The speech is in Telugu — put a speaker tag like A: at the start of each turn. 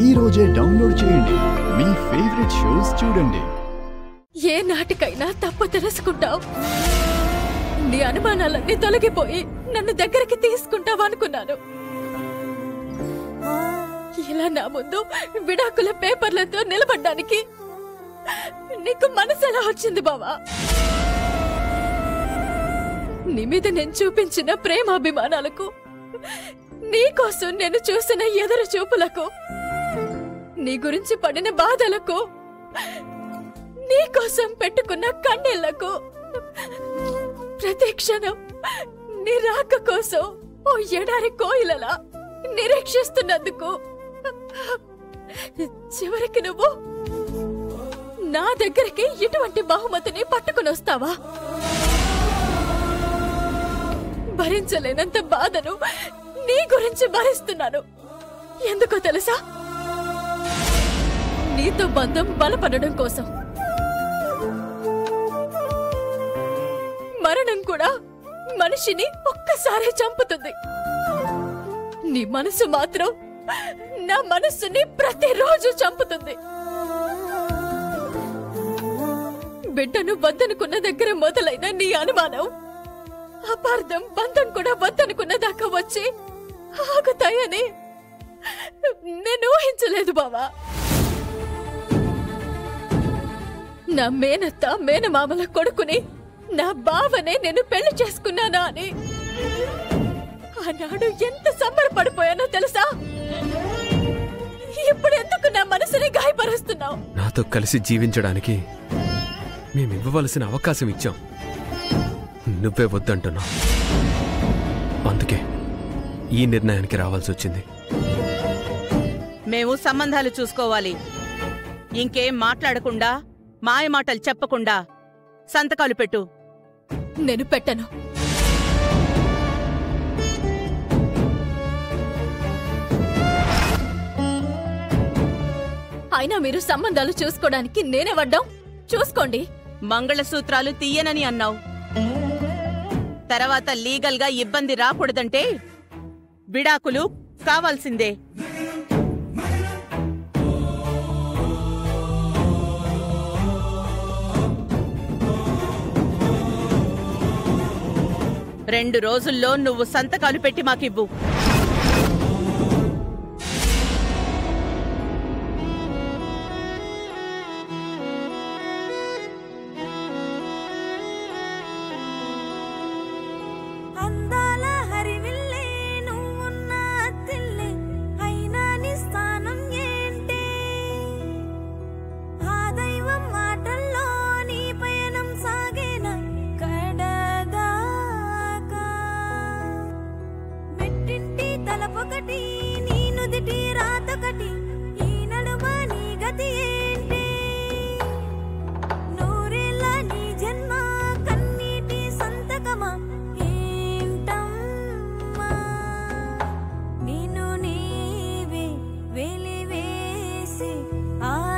A: ఈ రోజే డౌన్లోడ్ చేయండి. మీ ఫేవరెట్ షోస్ చూడండి.
B: ఏ నాటికైనా తప్పు తెలుసుకుంటావు. నీ అనుమానాలన్నీ తొలగిపోయి నన్ను దగ్గరికి తీసుకుంటావు అనుకున్నాను. ఇలా నా ముందు విడాకుల పేపర్లతో నిలబడ్డానికి నీకు మనసు ఎలా వచ్చింది బావా? నీ మీద నేను చూపించిన ప్రేమాభిమానాలకు, నీకోసం నేను చూసిన ఎదురు చూపులకు, నీ గురించి పడిన బాధలకు, నీకోసం పెట్టుకున్న కన్నీళ్లకు, ప్రతి క్షణం నీ రాక కోసం ఓ ఎడారి కోయిలలా నిరీక్షిస్తున్నందుకు చివరికి నువ్వు నా దగ్గరికి ఇటువంటి బహుమతిని పట్టుకుని వస్తావా? భరించలేనంత బాధను నీ గురించి భరిస్తున్నాను. ఎందుకో తెలుసా? నీతో బంధం బలపడడం కోసం. మరణం కూడా మనిషిని ఒక్కసారి చంపుతుంది. నీ మనసు మాత్రం నా మనస్సుని ప్రతిరోజు చంపుతుంది. బిడ్డను వద్దనుకున్న దగ్గర మొదలైన నీ అనుమానం, అపార్థం, బంధం కూడా వద్దనుకున్న దాకా వచ్చి ఆగుతాయని నేను ఊహించలేదు బావా. నా మేనత్త మేనమామల కొడుకుని, నా బావనే నేను పెళ్లి చేసుకున్నానా అని ఆనాడు ఎంత సంబరపడిపోయానో తెలుసా? ఇప్పుడు ఎందుకు నా మనసుని గాయపరుస్తున్నావు?
C: నాతో కలిసి జీవించడానికి మేమివ్వవలసిన అవకాశం ఇచ్చాం, నువ్వే వద్దంటున్నావు. అందుకే ఈ నిర్ణయానికి రావాల్సి వచ్చింది.
D: మేము సంబంధాలు చూసుకోవాలి. ఇంకేం మాట్లాడకుండా, మాయమాటలు చెప్పకుండా సంతకాలు పెట్టు.
B: నేను పెట్టను. అయినా మీరు సంబంధాలు చూసుకోవడానికి నేనే వడ్డాం. చూసుకోండి.
D: మంగళసూత్రాలు తీయనని అన్నావు. తర్వాత లీగల్ గా ఇబ్బంది రాకూడదంటే విడాకులు కావాల్సిందే. రెండు రోజుల్లో నువ్వు సంతకాలు పెట్టి మాకివ్వు.
E: ఆ